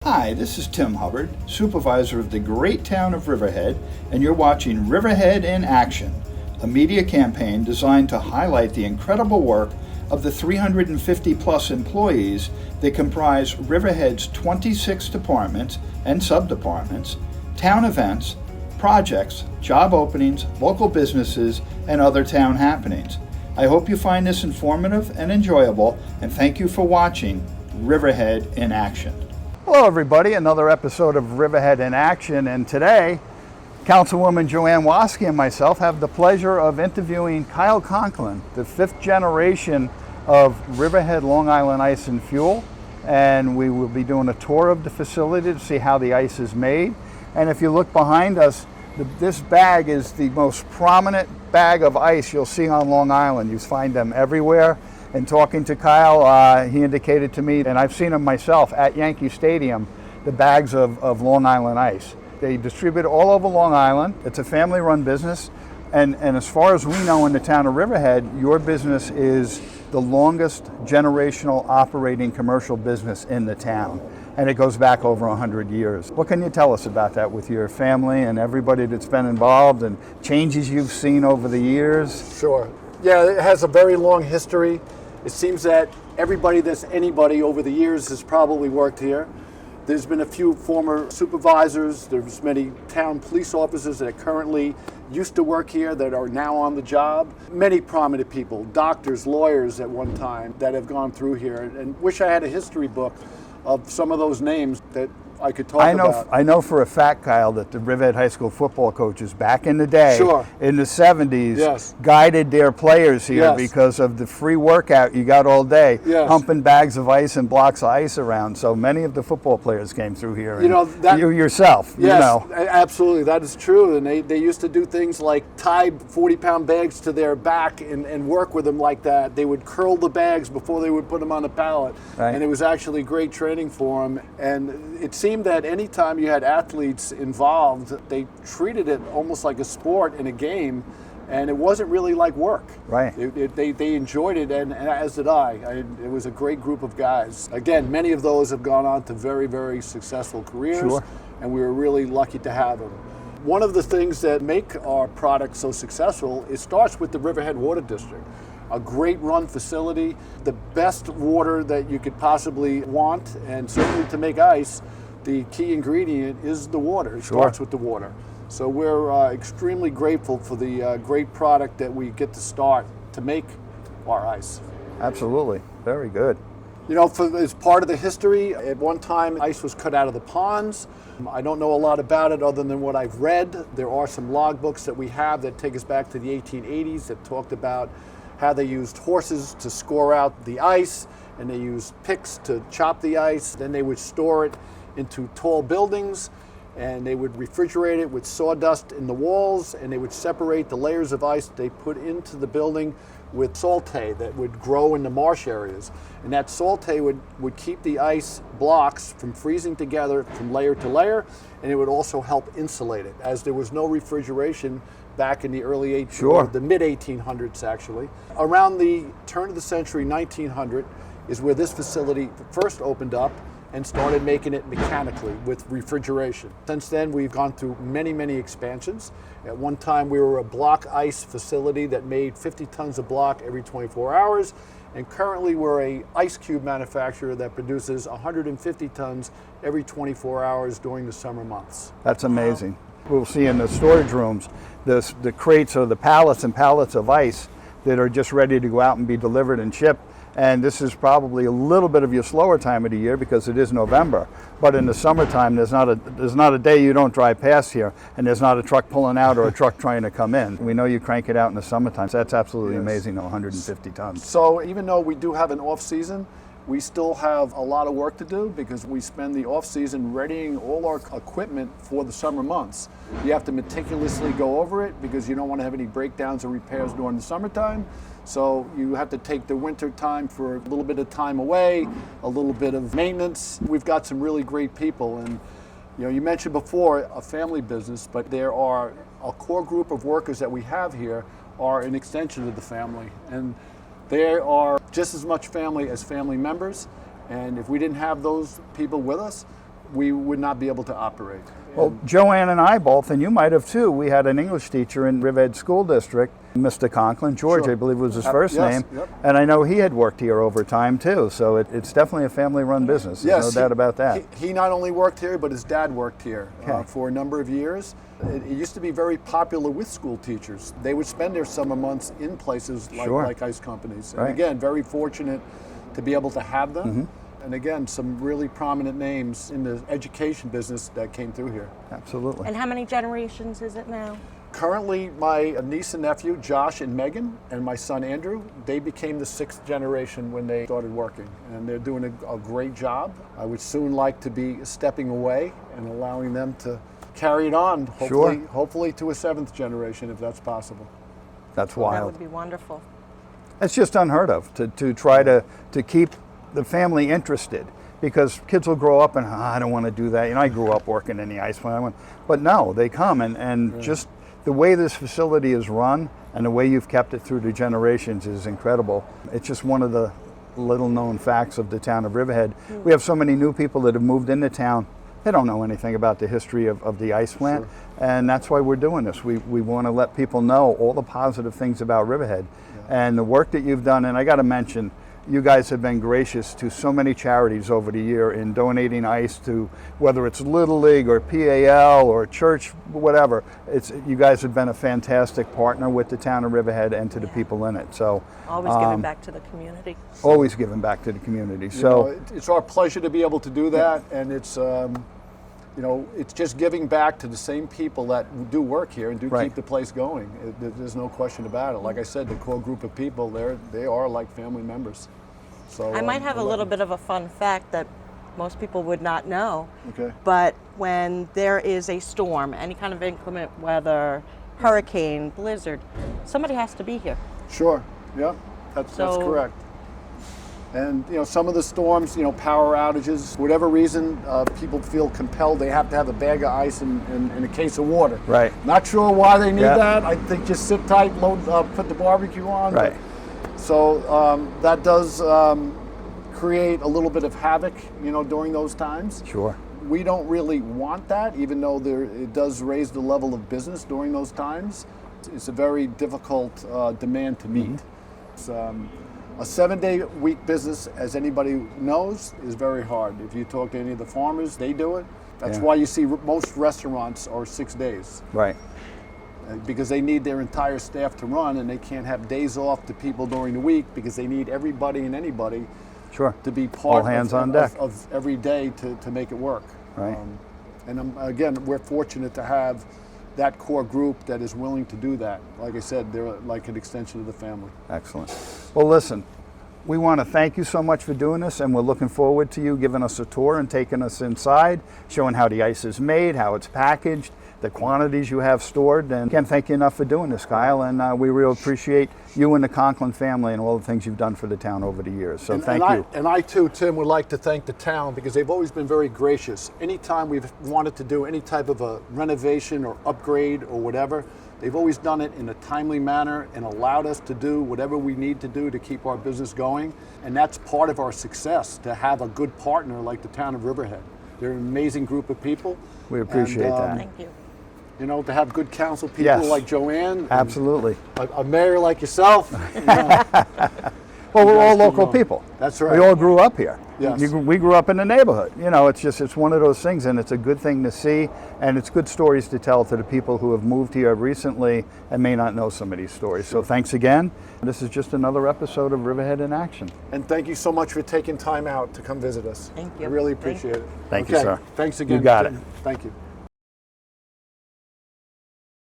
Hi, this is Tim Hubbard, supervisor of the great town of Riverhead, and you're watching Riverhead in Action, a media campaign designed to highlight the incredible work of the 350 plus employees that comprise Riverhead's 26 departments and sub-departments, town events, projects, job openings, local businesses, and other town happenings. I hope you find this informative and enjoyable, and thank you for watching Riverhead in Action. Hello everybody, another episode of Riverhead in Action, and today Councilwoman Joanne Waskey and myself have the pleasure of interviewing Kyle Conklin, the fifth generation of Riverhead Long Island Ice and Fuel, and we will be doing a tour of the facility to see how the ice is made. And if you look behind us, this bag is the most prominent bag of ice you'll see on Long Island. You find them everywhere. And talking to Kyle, he indicated to me, and I've seen them myself at Yankee Stadium, the bags of Long Island ice. They distribute all over Long Island. It's a family-run business. And as far as we know in the town of Riverhead, your business is the longest generational operating commercial business in the town. And it goes back over 100 years. What can you tell us about that with your family and everybody that's been involved and changes you've seen over the years? Sure. Yeah, it has a very long history. It seems that everybody that's anybody over the years has probably worked here. There's been a few former supervisors. There's many town police officers that currently used to work here that are now on the job. Many prominent people, doctors, lawyers at one time that have gone through here, and wish I had a history book of some of those names that I could talk about. I know for a fact, Kyle, that the Riverhead High School football coaches back in the day, in the 70s, yes, guided their players here, yes, because of the free workout you got all day, yes, humping bags of ice and blocks of ice around. So many of the football players came through here. You know, that, you yourself, yes, you know. Absolutely, that is true. And they used to do things like tie 40-pound bags to their back and work with them like that. They would curl the bags before they would put them on a pallet. Right. And it was actually great training for them. And it seemed that anytime you had athletes involved, they treated it almost like a sport in a game, and it wasn't really like work. Right. They enjoyed it, and as did I. It was a great group of guys. Again, many of those have gone on to very, very successful careers, sure, and we were really lucky to have them. One of the things that make our product so successful, it starts with the Riverhead Water District. A great run facility, the best water that you could possibly want, and certainly to make ice, the key ingredient is the water. It starts with the water. So we're extremely grateful for the great product that we get to start to make our ice. Absolutely, very good. You know, as part of the history, at one time ice was cut out of the ponds. I don't know a lot about it other than what I've read. There are some logbooks that we have that take us back to the 1880s that talked about how they used horses to score out the ice, and they used picks to chop the ice. Then they would store it into tall buildings, and they would refrigerate it with sawdust in the walls, and they would separate the layers of ice they put into the building with Saltae that would grow in the marsh areas. And that Saltae would keep the ice blocks from freezing together from layer to layer, and it would also help insulate it, as there was no refrigeration back in the early the mid 1800s actually. Around the turn of the century, 1900, is where this facility first opened up and started making it mechanically with refrigeration. Since then, we've gone through many, many expansions. At one time, we were a block ice facility that made 50 tons of block every 24 hours. And currently, we're a ice cube manufacturer that produces 150 tons every 24 hours during the summer months. That's amazing. We'll see in the storage rooms, the crates or the pallets and pallets of ice that are just ready to go out and be delivered and shipped. And this is probably a little bit of your slower time of the year because it is November. But in the summertime, there's not a day you don't drive past here, and there's not a truck pulling out or a truck trying to come in. We know you crank it out in the summertime. So that's absolutely amazing, 150 tons. So even though we do have an off season, we still have a lot of work to do because we spend the off season readying all our equipment for the summer months. You have to meticulously go over it because you don't want to have any breakdowns or repairs during the summertime. So you have to take the winter time for a little bit of time away, a little bit of maintenance. We've got some really great people, and you mentioned before a family business, but there are a core group of workers that we have here are an extension of the family, and they are just as much family as family members. And if we didn't have those people with us, we would not be able to operate. Well, Joanne and I both, and you might have too, we had an English teacher in Riverhead School District, Mr. Conklin, George, Sure. I believe was his first Yes, name. yep. And I know he had worked here over time too, so it's definitely a family-run business. There's no doubt about that. He not only worked here, but his dad worked here Okay. for a number of years. It used to be very popular with school teachers. They would spend their summer months in places Sure. like ice companies. And Right. again, very fortunate to be able to have them. And again, some really prominent names in the education business that came through here. Absolutely. And how many generations is it now? Currently, my niece and nephew, Josh and Megan, and my son Andrew, they became the 6th generation when they started working. And they're doing a great job. I would soon like to be stepping away and allowing them to carry it on, hopefully to a 7th generation, if that's possible. That's That wild. would be wonderful. It's just unheard of to try to keep the family interested, because kids will grow up and I don't want to do that. You know, I grew up working in the ice plant, but no, they come and just the way this facility is run and the way you've kept it through the generations is incredible. It's just one of the little known facts of the town of Riverhead. We have so many new people that have moved into town. They don't know anything about the history of the ice plant, and that's why we're doing this. We want to let people know all the positive things about Riverhead and the work that you've done. And I got to mention, you guys have been gracious to so many charities over the year in donating ice to, whether it's Little League or PAL or church, whatever. You guys have been a fantastic partner with the town of Riverhead and to the people in it. So Always giving back to the community. always giving back to the community. You So know, it's our pleasure to be able to do that, and it's it's just giving back to the same people that do work here and do Right. keep the place going. There's no question about it. Like I said, the core group of people, they are like family members. So I might have a little bit of a fun fact that most people would not know. Okay. But when there is a storm, any kind of inclement weather, hurricane, blizzard, somebody has to be here. Sure. Yeah, that's So- correct. And some of the storms, power outages, whatever reason, people feel compelled they have to have a bag of ice and a case of water. Right. Not sure why they need Yeah. that. I think just sit tight, put the barbecue on. Right. So that does create a little bit of havoc, during those times. sure. We don't really want that, even though it does raise the level of business during those times. It's a very difficult demand to meet. It's, a 7-day-week business, as anybody knows, is very hard. If you talk to any of the farmers, they do it. That's Yeah. why you see most restaurants are 6 days, Right. because they need their entire staff to run, and they can't have days off to people during the week because they need everybody and anybody Sure. to be part hands of, on deck. of every day to make it work. Right. And again, we're fortunate to have that core group that is willing to do that. Like I said, they're like an extension of the family. Excellent. Well, listen, we want to thank you so much for doing this, and we're looking forward to you giving us a tour and taking us inside, showing how the ice is made, how it's packaged, the quantities you have stored. And can't thank you enough for doing this, Kyle, and we really appreciate you and the Conklin family and all the things you've done for the town over the years. So thank you. And I too, Tim, would like to thank the town because they've always been very gracious. Anytime we've wanted to do any type of a renovation or upgrade or whatever, they've always done it in a timely manner and allowed us to do whatever we need to do to keep our business going. And that's part of our success, to have a good partner like the town of Riverhead. They're an amazing group of people. We appreciate that. Thank you. To have good council people Yes. like Joanne. and Absolutely. A mayor like yourself. Well, we're all guys keep local going. people. That's right. We all grew up here. Yes. We grew up in the neighborhood. It's one of those things, and it's a good thing to see, and it's good stories to tell to the people who have moved here recently and may not know some of these stories. So thanks again. This is just another episode of Riverhead in Action. And thank you so much for taking time out to come visit us. Thank you. I really Thank appreciate it. Thank you, Okay, sir. Thanks again. You got it. Thank you.